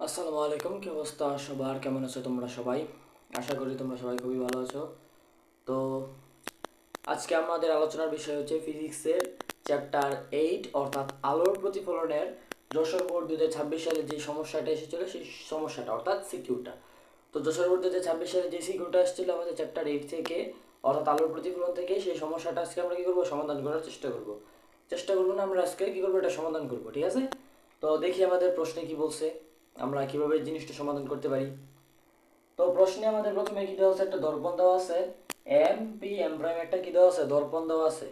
আসসালামু আলাইকুম, কি অবস্থা সবার? কেমন আছো তোমরা সবাই? আশা করি তোমরা সবাই খুবই ভালো আছো। তো আজকে আমাদের আলোচনার বিষয় হচ্ছে ফিজিক্সের চ্যাপ্টার 8 অর্থাৎ আলোর প্রতিফলনের যশোর বোর্ড 2026 সালে যে সমস্যাটা এসেছিল সেই সমস্যাটা অর্থাৎ সিকিউটা। তো যশোর বোর্ড 2026 সালে যে সিকিউটা এসেছিল আমাদের চ্যাপ্টার 8 থেকে অর্থাৎ আলোর প্রতিফলন থেকে, সেই সমস্যাটা আজকে আমরা কি করবো, সমাধান করার চেষ্টা করবো না আমরা আজকে কি করবো, এটা সমাধান করবো, ঠিক আছে? তো দেখি আমাদের প্রশ্নে কি বলছে, আমরা কিভাবে জিনিসটা সমাধান করতে পারি। তো প্রশ্নে আমাদের প্রথমে কি দেওয়া আছে, একটা দর্পণ দেওয়া আছে এম পি এম প্রাইম, একটা কি দেওয়া আছে, দর্পণ দেওয়া আছে।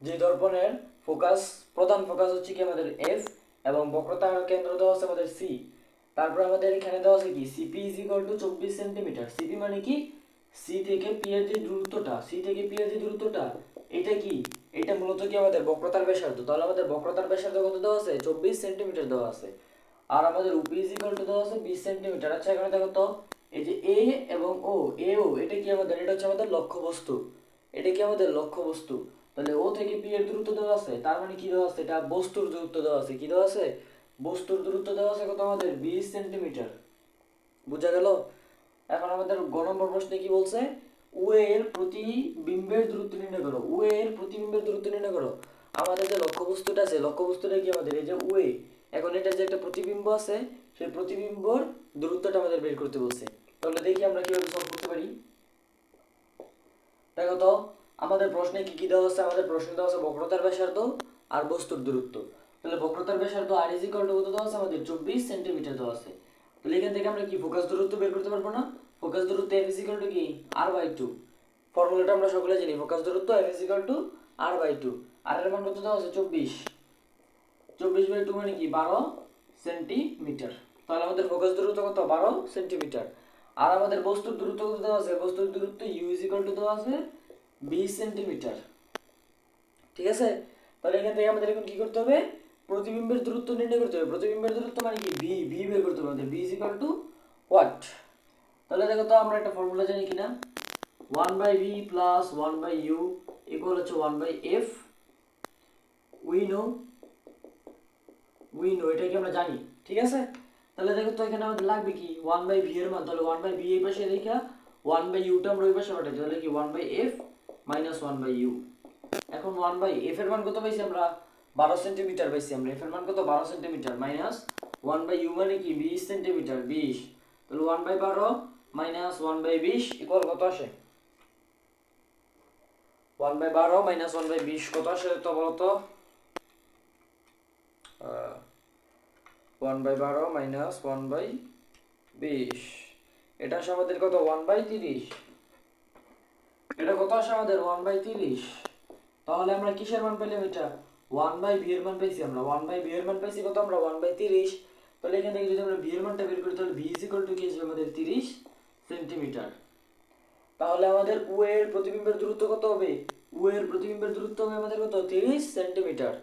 যে দর্পণের ফোকাস, প্রধান ফোকাস হচ্ছে কি আমাদের এফ, এবং বক্রতার কেন্দ্র দেওয়া আছে আমাদের সি। তারপর আমাদের এখানে দেওয়া আছে কি CP is equal two 24 centimetre. CP মানে কি, সি থেকে পি এর যে দূরত্বটা, এটা কি, এটা মূলত কি আমাদের বক্রতার ব্যাসার্ধ। তাহলে আমাদের বক্রতার ব্যাসার্ধ কত দেওয়া আছে, 24 সেন্টিমিটার দেওয়া আছে। আর আমাদের উপি ইজ ইকুয়াল টু দেওয়া আছে 20 সেন্টিমিটার। আচ্ছা এখানে দেখো তো, এই যে এ এবং ও, এ ও এটা কি আমাদের, এটা হচ্ছে আমাদের লক্ষ্যবস্তু, এটা কি আমাদের লক্ষ্যবস্তু। তাহলে ও থেকে পি এর দূরত্ব দেওয়া আছে, তার মানে কি দেওয়া আছে, এটা বস্তুর দূরত্ব দেওয়া আছে। কি দেওয়া আছে, বস্তুর দূরত্ব দেওয়া আছে কত আমাদের, 20 সেন্টিমিটার। বুঝা গেল? এখন আমাদের গ নম্বর প্রশ্নে কি বলছে, ও এর প্রতিবিম্বের দূরত্ব নির্ণয় করো। ও এর প্রতিবিম্বের দূরত্ব নির্ণয় করো। আমাদের যে লক্ষ্যবস্তুটা আছে, লক্ষ্যবস্তুটা কি আমাদের এই যে ও এ। এখন এটা যে একটা প্রতিবিম্ব আছে, সেই প্রতিবিম্বর দূরত্বটা আমাদের বের করতে বলছে। তাহলে দেখি আমরা কিভাবে সলভ করতে পারি। দেখো তো, আমাদের প্রশ্নে কি কি দেওয়া আছে, আমাদের প্রশ্নে দেওয়া আছে বক্রতার ব্যাসার্ধ আর বস্তুর দূরত্ব। তাহলে বক্রতার ব্যাসার্ধ আর ইজ ইকুয়াল টু কত দেওয়া আছে আমাদের, 24 সেন্টিমিটার দেওয়া আছে। তাহলে এখান থেকে আমরা কি ফোকাস দূরত্ব বের করতে পারবো না? ফোকাস দূরত্ব এফ ইজ ইকুয়াল টু কি, আর বাই টু। ফর্মুলাটা আমরা সকলে জানি, ফোকাস দূরত্ব F is equal to R by two. R এর মান কত দেওয়া আছে, 24। 24/2 মানে কি, 12 সেন্টিমিটার। তাহলে আমাদের ফোকাস দূরত্ব কত, 12 সেন্টিমিটার। আর আমাদের বস্তুর দূরত্ব কত দেওয়া আছে, বস্তুর দূরত্ব ইউ ইজ ইকুয়াল টু দেওয়া আছে 20 সেন্টিমিটার। ঠিক আছে? তাহলে এখান থেকে আমাদের এখন কি করতে হবে, প্রতিবিম্বের দূরত্ব নির্ণয় করতে হবে। প্রতিবিম্বের দূরত্ব মানে কি, ভি, ভি বের করতে হবে আমাদের। V is equal two what? তাহলে দেখো তো, আমরা একটা ফর্মুলা জানি কিনা, 1/v প্লাস 1/u ইকুয়াল হচ্ছে 1/f। উই নো, এটা কি আমরা জানি, ঠিক আছে? তাহলে দেখো তো, এখানে আমাদের লাগবে কি, 1/v এর মান। তাহলে 1/v এই পাশে রেখে 1/u টা আমরা ওই পাশে পাঠাই, তাহলে কি 1/f মাইনাস 1/u। এখন 1/f এর মান কত পাইছি আমরা, 12 সেন্টিমিটার পাইছি আমরা। f এর মান কত, 12 সেন্টিমিটার, মাইনাস 1/u মানে কি 20 সেন্টিমিটার, 20। তাহলে 1/12 মাইনাস 1/20 ইকুয়াল কত আসে, 1/12 মাইনাস 1/20 কত আসে তো বলো তো? 1/12 মাইনাস 1/20, এটা আসে আমাদের কত, 1/30। এটা কত আসে আমাদের, 1/30। তাহলে আমরা কিসের মান পেলাম, এটা 1/v এর মান পাইছি আমরা। 1/v এর মান পাইছি কত আমরা, 1/30। তাহলে এখান থেকে যদি আমরা v এর মানটা বের করি, তাহলে v ইজ ইকুয়াল টু কি আসবে আমাদের, 30 সেন্টিমিটার। তাহলে আমাদের ও এর প্রতিবিম্বের দূরত্ব কত হবে, ও এর প্রতিবিম্বের দূরত্ব হবে আমাদের কত, 30 সেন্টিমিটার।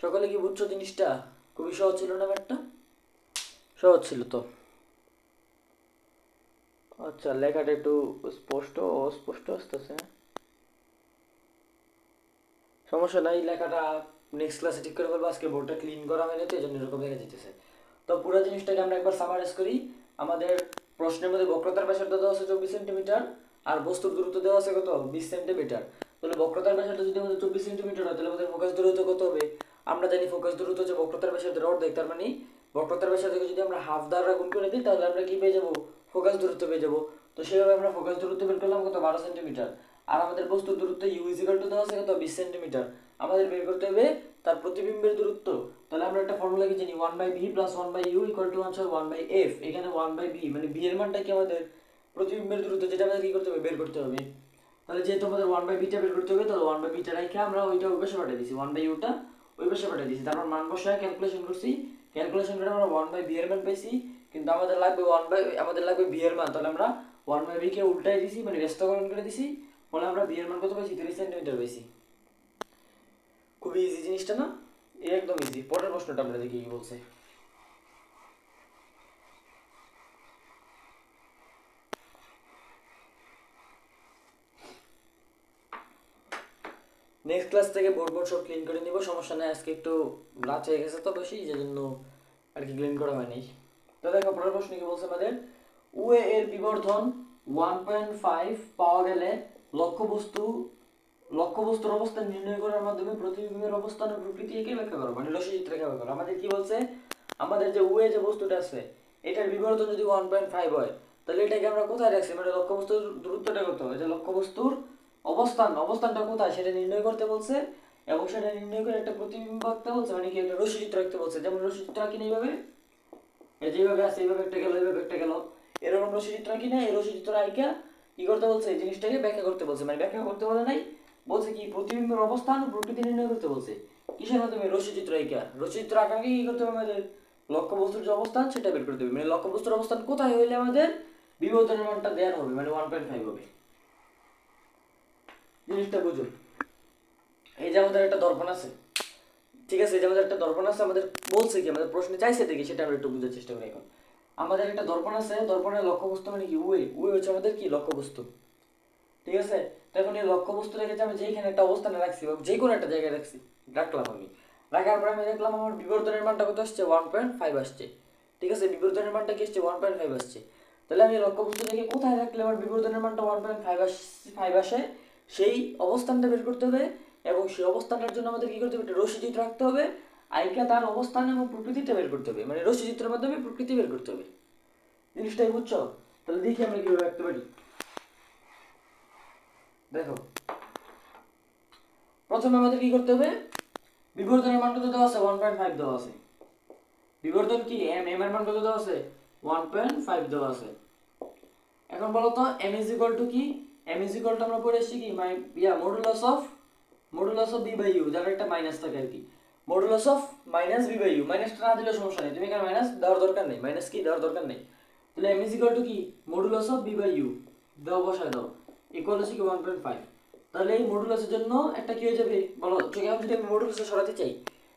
সকলে কি বুঝছো জিনিসটা? খুবই সহজ ছিল না ম্যাথটা? সহজ ছিল তো? আচ্ছা, লেখাটা একটু স্পষ্ট অস্পষ্ট আসতেছে। সমস্যা নাই, লেখাটা নেক্সট ক্লাসে ঠিক করে ফেলবো। আজকে বোর্ডটা ক্লিন করা হয়নি তো, এই জন্য এরকম দেখা যেতেছে। তো পুরো জিনিসটাকে আমরা একবার সামারাইজ করি। আমাদের প্রশ্নের মধ্যে বক্রতার ব্যাসার্ধ দেওয়া আছে 24 সেন্টিমিটার, আর বস্তুর দূরত্ব দেওয়া আছে কত, 20 সেন্টিমিটার। তাহলে বক্রতার ব্যাসার্ধ যদি আমাদের 24 সেন্টিমিটার হয়, তাহলে আমাদের ফোকাস দূরত্ব কত হবে? আমরা জানি ফোকাস দূরত্ব হচ্ছে বক্রতার ব্যাসার্ধের অর্ধেক। তার মানে বক্রতার ব্যাসার্ধকে যদি আমরা হাফ দ্বারা গুণ করে দিই, তাহলে আমরা কি পেয়ে যাবো, ফোকাস দূরত্ব পেয়ে যাবো। তো সেভাবে আমরা ফোকাস দূরত্ব বের করলাম কত, 12 সেন্টিমিটার। আর আমাদের বস্তুর দূরত্ব ইউ ইজ ইকুয়াল টু দেওয়া আছে কত, 20 সেন্টিমিটার। আমাদের বের করতে হবে তার প্রতিবিম্বের দূরত্ব। তাহলে আমরা একটা ফর্মুলা কি জানি, 1/v plus 1/u equal to হচ্ছে 1/f। এখানে 1/v মানে v এর মানটা কি আমাদের, প্রতিবিম্বের দূরত্ব, যেটা আমাদের কি করতে হবে, বের করতে হবে। তাহলে যেহেতু আমাদের 1/v টা বের করতে হবে, তাহলে 1/v টা রেখে আমরা ওইটা ওই পাশে পাঠিয়ে দিয়েছি, 1/u টা ওই পাশে পাঠিয়ে দিয়েছি। তারপর মান বসায় ক্যালকুলেশন করছি, ক্যালকুলেশন করে আমরা 1/v এর মান পাইছি। কিন্তু আমাদের লাগবে আমাদের লাগবে v এর মান। তাহলে আমরা 1/v কে উল্টাই দিছি, মানে ব্যস্তকরণ করে দিছি। ফলে আমরা v এর মান কত পাইছি, 30 সেন্টিমিটার পাইছি। খুবই ইজি জিনিসটা না? একদম ইজি। পরের প্রশ্নটা আমরা দেখি কি বলছে। নেক্সট ক্লাস থেকে বোর্ড সব ক্লিন করে নিব, সমস্যা নেই। আজকে একটু রাত হয়ে গেছে তো বেশি, যে জন্য আর কি ক্লিন করা হয়নি। তো দেখো পরের প্রশ্ন কি বলছে আমাদের, ওয়ে এর বিবর্ধন 1.5 পাওয়া গেলে লক্ষ্যবস্তুর অবস্থান নির্ণয় করার মাধ্যমে প্রতিবিম্বের অবস্থান ও প্রকৃতি একে ব্যাখ্যা করো, মানে রশ্মিচিত্রে ব্যাখ্যা করো। আমাদের কি বলছে, আমাদের যে ওয়ে যে বস্তুটা আছে এটার বিবর্ধন যদি 1.5 হয় তাহলে এটাকে আমরা কোথায় রাখছি, মানে লক্ষ্যবস্তুর দূরত্বটা কত, যে লক্ষ্যবস্তুর অবস্থানটা কোথায় সেটা নির্ণয় করতে বলছে, এবং সেটা নির্ণয় করে একটা প্রতিবিম্ব আঁকতে বলছে, মানে কি একটা রশ্মিচিত্র আঁকতে বলছে। যেমন রশ্মিচিত্র আঁকি এইভাবে, যেভাবে আছে এইভাবে একটা গেল, এইভাবে একটা গেল, এরকম রশ্মিচিত্র আঁকি না, এই রশ্মিচিত্র আঁকা কি করতে বলছে, এই জিনিসটাকে ব্যাখ্যা করতে বলছে। মানে ব্যাখ্যা করতে বলে নাই, বলছে কি প্রতিবিম্বের অবস্থান প্রকৃতি নির্ণয় করতে বলছে। কিসের মাধ্যমে, রশ্মিচিত্র আঁকা। রশ্মিচিত্র আঁকাকে কি করতে হবে আমাদের, লক্ষ্যবস্তুর যে অবস্থান সেটা বের করতে হবে, মানে লক্ষ্যবস্তুর অবস্থান কোথায় হইলে আমাদের বিবর্ধনের মানটা দেওয়া হবে, মানে 1.5 হবে। জিনিসটা বুঝুন। এই যে আমাদের একটা দর্পণ আছে, ঠিক আছে, এই যে আমাদের একটা দর্পণ আছে, আমাদের বলছে কি, আমাদের প্রশ্নে চাইছে দেখি সেটা আমরা একটু বুঝার চেষ্টা করি। এখন আমাদের একটা দর্পণ আছে, দর্পণের লক্ষ্যবস্তু মানে কি, ওয়ে হচ্ছে আমাদের কি লক্ষ্যবস্তু, ঠিক আছে। তো এখন এই লক্ষ্যবস্তু রেখেছে আমি যেখানে একটা অবস্থানে রাখছি বা যে কোনো একটা জায়গায় রাখলাম আমি, রাখার পরে আমি দেখলাম আমার বিবর্ধনের মানটা কত আসছে, 1.5 আসছে, ঠিক আছে, বিবর্ধনের মানটা কি আসছে, 1.5 আসছে। তাহলে আমি লক্ষ্যবস্তু থেকে কোথায় রাখলে আমার বিবর্ধনের মানটা 1.5 আসে, সেই অবস্থানটা বের করতে হবে, এবং সেই অবস্থানটার জন্য আমাদের কি করতে হবে, একটা রশ্মিচিত্র রাখতে হবে, আইকা তার অবস্থান এবং প্রকৃতিটা বের করতে হবে, মানে রশ্মিচিত্রের মাধ্যমে প্রকৃতি বের করতে হবে। জিনিসটাই বুঝছো? তাহলে দেখি আমরা কিভাবে রাখতে পারি। দেখো প্রথমে আমাদের কি করতে হবে, বিবর্ধনের মান কত দেওয়া আছে, 1.5 দেওয়া আছে। বিবর্ধন কি এম এর মান কত দেওয়া আছে, 1.5 দেওয়া আছে। এখন বলো তো m ইজ ইকুয়াল টু কি, m ইজ ইকুয়াল টু আমরা পড়ে এসেছি কি, modulus of b by u, যার একটা মাইনাস থাকে আর কি, modulus of minus b by u, মাইনাসটা না দিলে সমস্যা নেই, তুমি এখানে মাইনাস দেওয়ার দরকার নেই, মাইনাস কি দেওয়ার দরকার নেই। তাহলে m ইজ ইকুয়াল টু কি, modulus of b by u দাও, বসায় দাও, ইকুয়াল হচ্ছে কি 1.5। তাহলে এই মডুলাসের জন্য একটা কি হয়ে যাবে বলো, এখন যদি আমি মডুলাসে সরাতে চাই,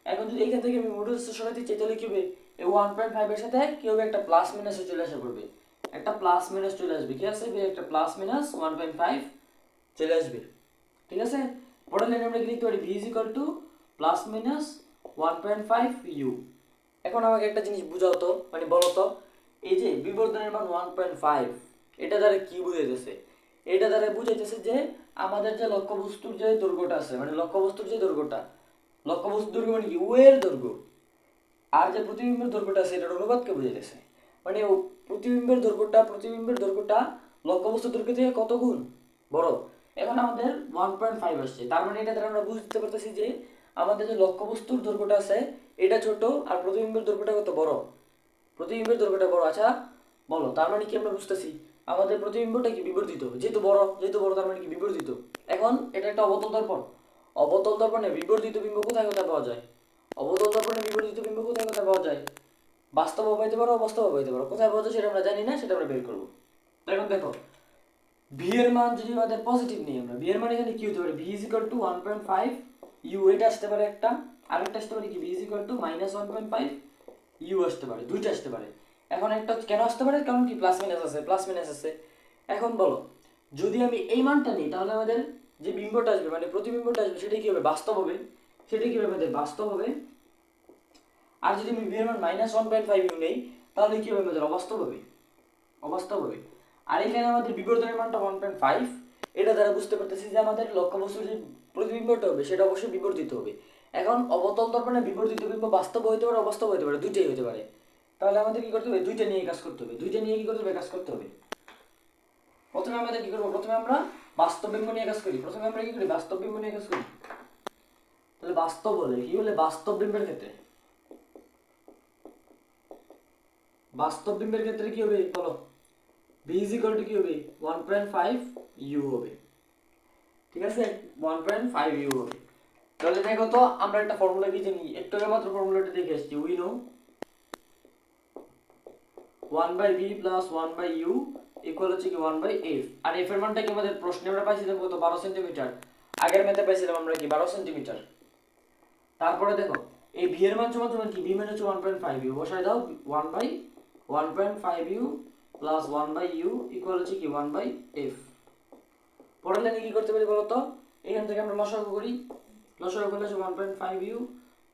এখন যদি এখান থেকে আমি মডুলাসে সরাতে চাই তাহলে কি হবে, এই 1.5 এর সাথে কি হবে, একটা প্লাস মাইনাসে চলে আসা পড়বে, একটা প্লাস মাইনাস চলে আসবে, কি আছে একটা প্লাস মাইনাস 1.5 চলে আসবে, ঠিক আছে। পরের লাইনে আমরা কি লিখতে পারি, v is equal to plus minus 1.5 u। এখন আমাকে একটা জিনিস বুঝাও তো, মানে বলো তো, এই যে বিবর্ধনের মান 1.5, এটা দ্বারা কি বুঝাইতেছে, এটা দ্বারা বুঝাইতেছে যে আমাদের যে লক্ষ্যবস্তুর যে দৈর্ঘ্যটা আছে, মানে লক্ষ্যবস্তুর যে দৈর্ঘ্যটা, লক্ষ্যবস্তুর দৈর্ঘ্য মানে কি, ওয়ের দৈর্ঘ্য, আর যে প্রতিবিম্বের দৈর্ঘ্যটা আছে এটার অনুপাতকে বুঝাইতেছে, মানে প্রতিবিম্বের দৈর্ঘ্যটা লক্ষ্যবস্তুর দৈর্ঘ্য থেকে কত গুণ বড়। এখন আমাদের 1.5 আসছে, তার মানে এটা দ্বারা আমরা বুঝতে পারতেছি যে আমাদের যে লক্ষ্যবস্তুর দৈর্ঘ্যটা আছে এটা ছোট, আর প্রতিবিম্বের দৈর্ঘ্যটা কত বড়, প্রতিবিম্বের দৈর্ঘ্যটা বড়। আচ্ছা বলো, তার মানে কি আমরা বুঝতেছি আমাদের প্রতিবিম্বটা কি বিবর্ধিত, যেহেতু বড় তার মানে কি বিবর্ধিত। এখন এটা একটা অবতল দর্পণ, অবতল দর্পণে বিবর্ধিত বিম্ব কোথায় কোথায় পাওয়া যায়, অবতল দর্পণে বিবর্ধিত বিম্ব কোথায় কোথায় পাওয়া যায়, বাস্তব হইতে পারো, অবাস্তব হইতে পারো, কোথায় পাওয়া যায় সেটা আমরা জানি না, সেটা আমরা বের করবো। এখন দেখো ভি এর মান যদি আমাদের পজিটিভ নিই, আমরা ভি এর মান এখানে কি হতে পারে, v is equal to 1.5 u, এটা আসতে পারে একটা, আরেকটা আসতে পারে কি, v is equal to minus 1.5 u আসতে পারে, দুইটা আসতে পারে। এখন একটা কেন আসতে পারে, কারণ কি প্লাস মাইনাস আছে। এখন বলো যদি আমি এই মানটা নিই তাহলে আমাদের যে বিম্বটা আসবে, মানে প্রতিবিম্বটা আসবে, সেটা কি হবে, বাস্তব হবে, সেটা কি হবে আমাদের বাস্তব হবে। আর যদি আমি ভি এর মান মাইনাস 1.5 ইউ নেই তাহলে কি হবে আমাদের অবাস্তব হবে। আর এখানে আমাদের বিবর্ধনের মানটা 1.5, এটা দ্বারা বুঝতে পারতেছি যে আমাদের লক্ষ্যবস্তুর যে প্রতিবিম্বটা হবে সেটা অবশ্যই বিবর্ধিত হবে। এখন অবতল দর্পণে বিবর্ধিত বিম্ব বাস্তব হইতে পারে, অবাস্তব হইতে পারে, দুইটাই হতে পারে। তাহলে আমাদের কি করতে হবে, দুইটা নিয়ে কাজ করতে হবে, কাজ করতে হবে। প্রথমে আমাদের কি করবো, প্রথমে আমরা বাস্তব বিম্ব নিয়ে কাজ করি, বাস্তব বিম্ব নিয়ে কাজ করি। তাহলে বাস্তব বলে কি, বলে বাস্তব বিম্বের ক্ষেত্রে, কি হবে বলো, v is equal to কি হবে 1.5 u হবে, ঠিক আছে, 1.5 u হবে। তাহলে দেখো তো আমরা একটা ফর্মুলা কি জানি, একটু আগে মাত্র ফর্মুলাটা দেখে আসছি, we know 1/v plus 1/u equal হচ্ছে কি 1/f, আর f এর মানটা কি আমাদের প্রশ্নে আমরা পাইছিলাম কত, 12 সেন্টিমিটার, আগের ম্যাথে পাইছিলাম আমরা কি 12 সেন্টিমিটার। তারপরে দেখো এই v এর মান সমান কি, v মান হচ্ছে 1.5 u, বসায় দাও 1/1.5 u প্লাস 1/u ইকুয়াল হচ্ছে কি 1/f। পরের লাইনে কি করতে পারি বলো তো, এখান থেকে আমরা লসাগু করি, লসাগু করলে হচ্ছে 1.5 u,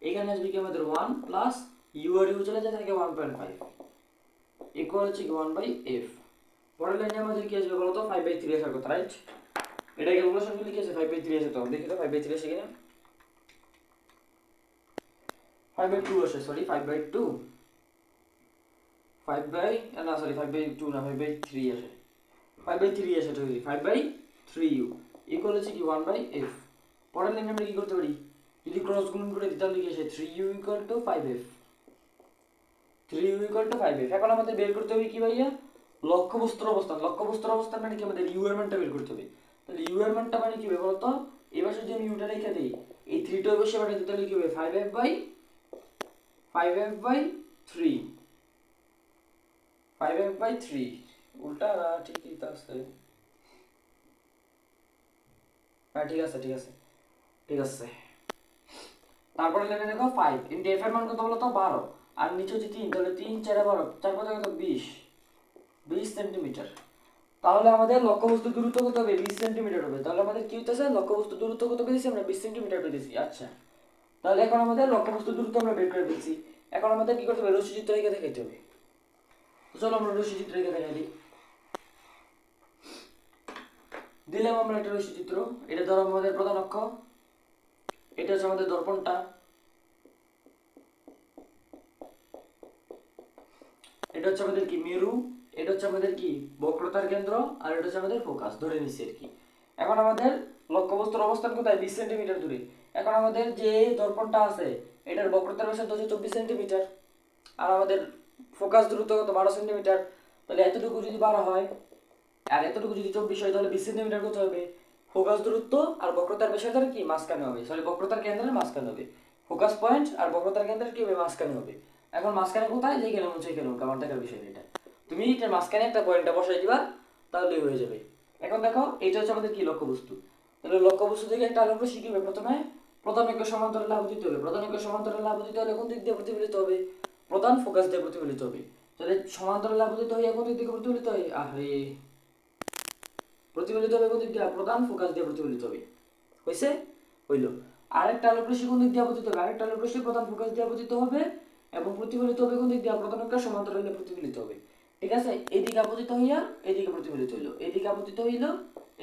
এখানে আসবে কি আমাদের 1 প্লাস u আর u চলে যায় থাকে 1.5, ইকুয়াল হচ্ছে কি 1/f। পরের লাইনে আমাদের কি আসবে বলো তো 5/3 আসার কথা, রাইট? এটা ক্যালকুলেশন করলে কি আছে 5/3 আসে, তো দেখি তো 5/3 আসে কিনা। 5/2 আসে, সরি 5/2, 5/2 না 5/3 আসে, 5/3 আসে, ঠিক আছে 5/3u ইকুয়াল হচ্ছে কি 1/f। পরের লাইনে আমরা কি করতে পারি, যদি ক্রস গুণ করে দিই তাহলে কি আসে 3u equal to 5f, 3u equal to 5f। এখন আমাদের বের করতে হবে কি ভাইয়া, লক্ষ্যবস্তুর অবস্থান। লক্ষ্যবস্তুর অবস্থান মানে কি, আমাদের ইউ এর মানটা বের করতে হবে। তাহলে ইউ এর মানটা মানে কি হবে বলতো, এবার যদি আমি ইউটা রেখে দিই, এই 3 টা বসে বাড়াই দিই, তাহলে কি হবে 5f/3, 5f/3 উল্টা না ঠিকই তো আছে। হ্যাঁ ঠিক আছে ঠিক আছে ঠিক আছে। তারপরে লেখা দেখো 5 ইনটু f এর মান কত বলো তো 12, আর নিচে হচ্ছে 3, তাহলে 3 4 12, 4 কত কত 20 সেন্টিমিটার। তাহলে আমাদের লক্ষ্যবস্তু দূরত্ব কত হবে 20 সেন্টিমিটার হবে। তাহলে আমাদের কি হইতেছে, লক্ষ্যবস্তু দূরত্ব কত পেয়েছি আমরা 20 সেন্টিমিটার পেয়েছি। আচ্ছা, তাহলে এখন আমাদের লক্ষ্যবস্তু দূরত্ব আমরা বের করে ফেলছি। এখন আমাদের কি করতে হবে, রশ্মি চিত্র রেখে দেখাইতে হবে। তো চলো আমরা রশ্মি চিত্র রেখে দেখাই দিই। দিলাম আমরা একটা রশ্মি চিত্র, এটা ধরো আমাদের প্রধান অক্ষ, এটা হচ্ছে আমাদের দর্পণটা, এটা হচ্ছে আমাদের কি মেরু, এটা হচ্ছে আমাদের কি বক্রতার কেন্দ্র, আর এটা হচ্ছে আমাদের ফোকাস ধরে নিচ্ছি আর কি। এখন আমাদের লক্ষ্যবস্তুর অবস্থান কোথায় 20 সেন্টিমিটার দূরে। এখন আমাদের যে দর্পণটা আছে এটার বক্রতার ব্যাসার্ধ হচ্ছে 24 সেন্টিমিটার, আর আমাদের ফোকাস দূরত্ব কত 12 সেন্টিমিটার। তাহলে এতটুকু যদি 12 হয় আর এতটুকু যদি 24 হয়, তাহলে 20 সেন্টিমিটার কত হবে, ফোকাস দূরত্ব আর বক্রতার ব্যাসার্ধের কি মাঝখানে হবে, সরি বক্রতার কেন্দ্রের মাঝখানে হবে। ফোকাস পয়েন্ট আর বক্রতার কেন্দ্রের কি হবে, মাঝখানে হবে। এখন মাঝখানে কোথায়, যেখানে মন সেখানে আমার দেখার বিষয় এটা, তুমি এটার মাঝখানে একটা পয়েন্টটা বসাই দিবা, তাহলেই হয়ে যাবে। এখন দেখো এটা হচ্ছে আমাদের কি লক্ষ্যবস্তু। তাহলে লক্ষ্যবস্তু থেকে একটা আলোক রশ্মি কি হবে, প্রথমে প্রধান অক্ষ সমান্তরালে আবর্তিত হবে। প্রধান অক্ষ সমান্তরালে আবর্তিত হলে কোন দিক দিয়ে প্রতিফলিত হবে, প্রধান ফোকাস দিয়ে প্রতিফলিত হবে। তাহলে সমান্তরালে আবর্তিত হয়ে কোন দিক থেকে প্রতিফলিত হয়, আরে প্রতিফলিত হবে কোন দিক দিয়ে, প্রধান ফোকাস দিয়ে প্রতিফলিত হবে। হইছে, হইলো। আরেকটা আলোক রশ্মি কোন দিক দিয়ে আপতিত হবে, আরেকটা আলোক রশ্মি প্রধান ফোকাস দিয়ে আপতিত হবে এবং প্রতিফলিত হবে কোন দিক দিয়ে, প্রধান অক্ষ সমান্তরালে প্রতিফলিত হবে। ঠিক আছে, এইদিকে আপতিত হইয়া এইদিকে প্রতিফলিত হইলো, এইদিকে আপতিত হইলো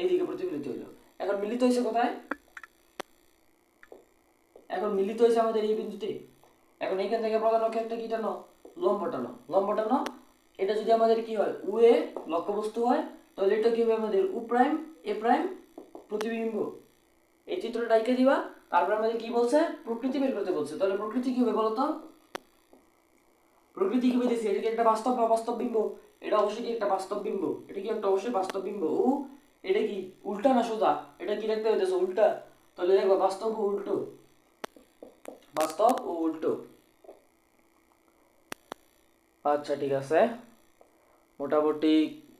এইদিকে প্রতিফলিত হইলো। এখন মিলিত হইছে কোথায়, এখন মিলিত হইছে আমাদের এই বিন্দুতে। এখন এইখান থেকে প্রধান অক্ষ একটা কি টানো, লম্ব টানো, লম্ব টানো। এটা যদি আমাদের কি হয় উ এ লক্ষ্যবস্তু হয়, তাহলে এটা কি হবে আমাদের উ প্রাইম এ প্রাইম প্রতিবিম্ব। এই চিত্রটা এঁকে দিবা। তারপর আমাদের কি বলছে, প্রকৃতি বের করতে বলছে। তাহলে প্রকৃতি কি হবে বলতো, প্রকৃতি কি বলতেছি, এটা কি একটা বাস্তব বা অবাস্তব বিম্ব, এটা অবশ্যই কি একটা বাস্তব বিম্ব, এটা কি একটা অবশ্যই বাস্তব বিম্ব। ও এটা কি উল্টা না সোজা, এটা কি দেখতে হইতেছে উল্টা। তাহলে দেখো বাস্তব ও উল্টো, বাস্তব ও উল্টো। আচ্ছা ঠিক আছে, মোটামুটি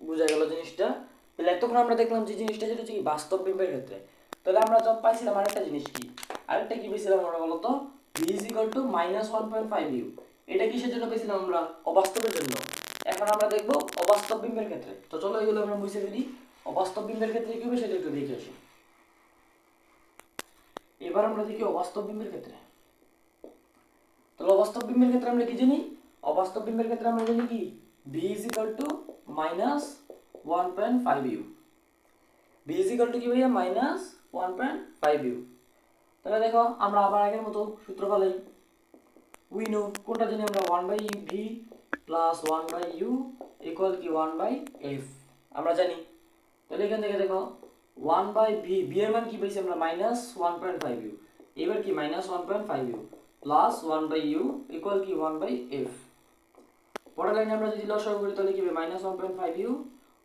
বোঝা গেল জিনিসটা। তাহলে এতক্ষণ আমরা দেখলাম যে জিনিসটা যেটা হচ্ছে কি বাস্তব বিম্বের ক্ষেত্রে। তাহলে আমরা যখন পাইছিলাম আরেকটা জিনিস কি, আরেকটা কি পেয়েছিলাম আমরা বলতো, v is equal to -1.5u। এটা কিসের জন্য পেয়েছিলাম আমরা, অবাস্তবের জন্য। এখন আমরা দেখবো অবাস্তব বিম্বের ক্ষেত্রে। তো চলো এগুলো আমরা বুঝে ফেলি, অবাস্তব বিম্বের ক্ষেত্রে কি হবে সেটা একটু দেখে আসি। এবার আমরা দেখি অবাস্তব বিম্বের ক্ষেত্রে। তাহলে অবাস্তব বিম্বের ক্ষেত্রে আমরা কি জানি, অবাস্তব বিম্বের ক্ষেত্রে আমরা জানি কি v is equal to -1.5u। v is equal to কি ভাইয়া -1.5u। তাহলে দেখো আমরা আবার আগের মতো সূত্র ফেলাই, উই নো কোনটা জানি আমরা 1/v প্লাস 1/u ইকুয়াল কি 1/f আমরা জানি। তাহলে এখান থেকে দেখো 1/v, v এর মান কি পেয়েছি আমরা -1.5u, এবার কি -1.5u প্লাস 1/u ইকুয়াল কি 1/f। পরের লাইনে আমরা যদি লসাগু করি তাহলে কি হবে -1.5u,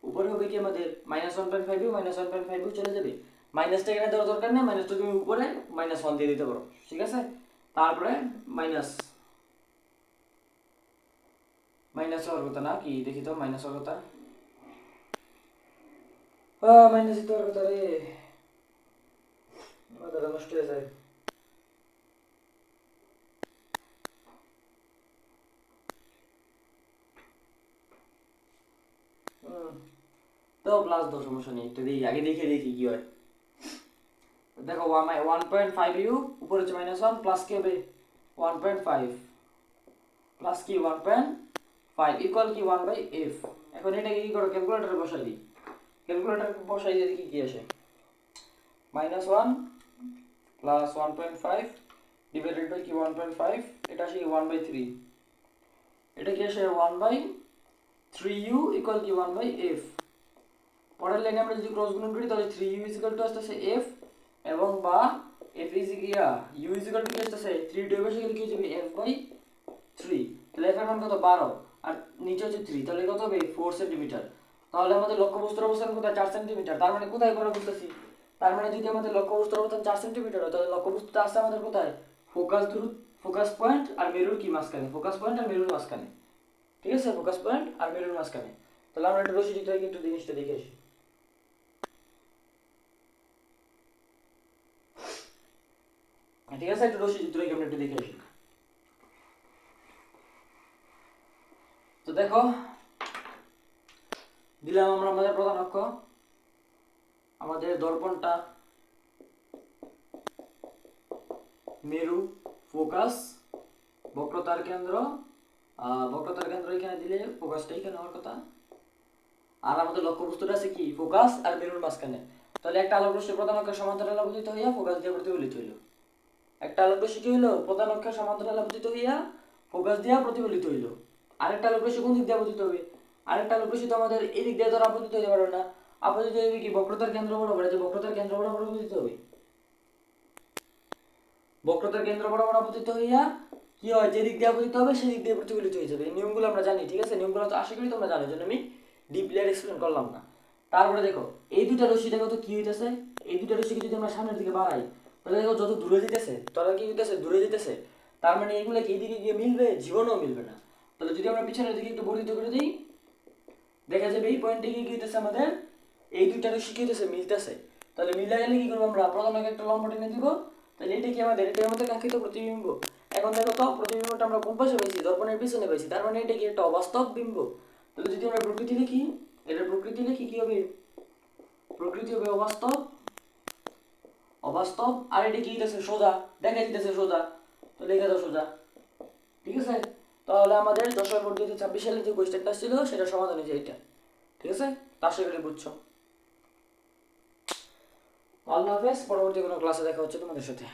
উপরে হবে কি আমাদের -1.5u, -1.5u চলে যাবে। মাইনাসটা এখানে দেওয়ার দরকার নেই, মাইনাসটা তুমি উপরে -1 দিয়ে দিতে পারো, ঠিক আছে। তারপরে মাইনাস মাইনাস হওয়ার কথা না কি, দেখি তো মাইনাস হওয়ার কথা, মাইনাস দিতে হওয়ার কথা রে, মাথাটা নষ্ট হয়ে যায়। তো প্লাস দাও, সমস্যা নেই, একটু দেখি আগে দেখে দেখি কি হয়। দেখো 1.5u উপরে হচ্ছে -1 প্লাস কি হবে 1.5 প্লাস কি 1.5 5 ইকুয়াল কি 1/f। এখন এটাকে কি করো, ক্যালকুলেটরে বসাই দিই। ক্যালকুলেটর বসাই দিয়ে দেখি কি আসে। -1 প্লাস 1.5 ডিভাইডেড বাই কি 1.5, এটা আসে 1/3। এটা কি আসে 1/3u ইকুয়াল কি 1/f। পরের লাইনে আমরা যদি ক্রস গুণন করি তাহলে 3u আসতেছে f, এবং বা f u কি আসতেছে 3 টু বসে গেলে কি হয়ে যাবে f/3। তাহলে f এর মান কত 12, আর নিচে হচ্ছে 3, তাহলে কত হবে 4 সেন্টিমিটার। তাহলে আমাদের লক্ষ্যবস্তুর অবস্থান কোথায় 4 সেন্টিমিটার। তার মানে কোথায় করা বলতেছি, তার মানে যদি আমাদের লক্ষ্যবস্তুর অবস্থান 4 সেন্টিমিটার হয় তাহলে লক্ষ্যবস্তুটা আসছে আমাদের কোথায়, ফোকাস পয়েন্ট আর মেরুর কি মাঝখানে, ফোকাস পয়েন্ট আর মেরুর মাঝখানে। ঠিক আছে, ফোকাস পয়েন্ট আর মেরুর মাঝখানে। তাহলে আমরা একটু রশি দিতে হয় কিন্তু জিনিসটা দেখে আসি। ঠিক আছে, একটু রশি চিত্র আমরা একটু দেখে আসি। তো দেখো দিলাম আমরা আমাদের প্রধান অক্ষ, আমাদের দর্পণটা মেরু, ফোকাস, বক্রতার কেন্দ্র, এখানে দিলে ফোকাসটা এখানে হওয়ার কথা, আর আমাদের লক্ষ্যবস্তুটা আছে কি ফোকাস আর মেরুর মাঝখানে। তাহলে একটা আলোক রশ্মি প্রধান অক্ষের সমান্তরাল আপতিত হইয়া ফোকাস দিয়ে প্রতিফলিত হইল। একটা আলোক রশ্মি কি হইলো, প্রধান অক্ষের সমান্তরাল আপতিত হইয়া ফোকাস দিয়া প্রতিফলিত হইল। আরেকটা আলোক রশ্মি কোন দিক দিয়ে আপতিত হবে, আরেকটা আলোক রশ্মি তো আমাদের এই দিক দিয়ে ধর আপতিত হতে পারবে না, আপতিত হবে কি বক্রতার কেন্দ্র বরাবর, যে বক্রতার কেন্দ্র বরাবর আপতিত হবে। বক্রতার কেন্দ্র বরাবর আপতিত হইয়া কি হয়, যে দিক দিয়ে আপতিত হবে সেই দিক দিয়ে প্রতিফলিত হয়ে যাবে। এই নিয়মগুলো আমরা জানি, ঠিক আছে, নিয়মগুলো তো আশা করি তোমরা জানো, জন্য আমি ডিপলি আর এক্সপ্লেন করলাম না। তারপরে দেখো এই দুটা রশ্মি দেখো তো কি হইতেছে, এই দুটা রশ্মিকে যদি আমরা সামনের দিকে বাড়াই তাহলে দেখো যত দূরে যেতেছে তারা কি হইতেছে, দূরে যেতেছে। তার মানে এইগুলো কি এইদিকে গিয়ে মিলবে, জীবনেও মিলবে না। তাহলে যদি আমরা পিছনের দিকে একটু বর্ধিত করে দিই, দেখা যাবে এই পয়েন্টে গিয়ে কি হইতেছে, আমাদের এই দুইটা রশ্মি কি হইতেছে, মিলতেছে। তাহলে মিলে গেলে কি করবো, আমরা প্রধান অক্ষে একটা লম্ব টেনে দিব। তাহলে এটা কি আমাদের, এটা আমাদের কাঙ্ক্ষিত প্রতিবিম্ব। এখন দেখো তো প্রতিবিম্বটা আমরা কোন পাশে পাইছি, দর্পণের পিছনে পাইছি, তার মানে এটা কি একটা অবাস্তব বিম্ব। তাহলে যদি আমরা প্রকৃতি লিখি, এটা প্রকৃতি লিখি কি হবে, প্রকৃতি হবে অবাস্তব, অবাস্তব। আর এটা কি দিতেছে সোজা, দেখা দিতেছে সোজা, তো লেখা দাও সোজা। ঠিক আছে, তাহলে আমাদের 10/4/2026 সালে যে কোয়েশ্চেনটা ছিল সেটা সমাধান হয়েছে এইটা। ঠিক আছে, তা আশা করি বুঝছো। আল্লাহ হাফেজ, পরবর্তী কোনো ক্লাসে দেখা হচ্ছে তোমাদের সাথে।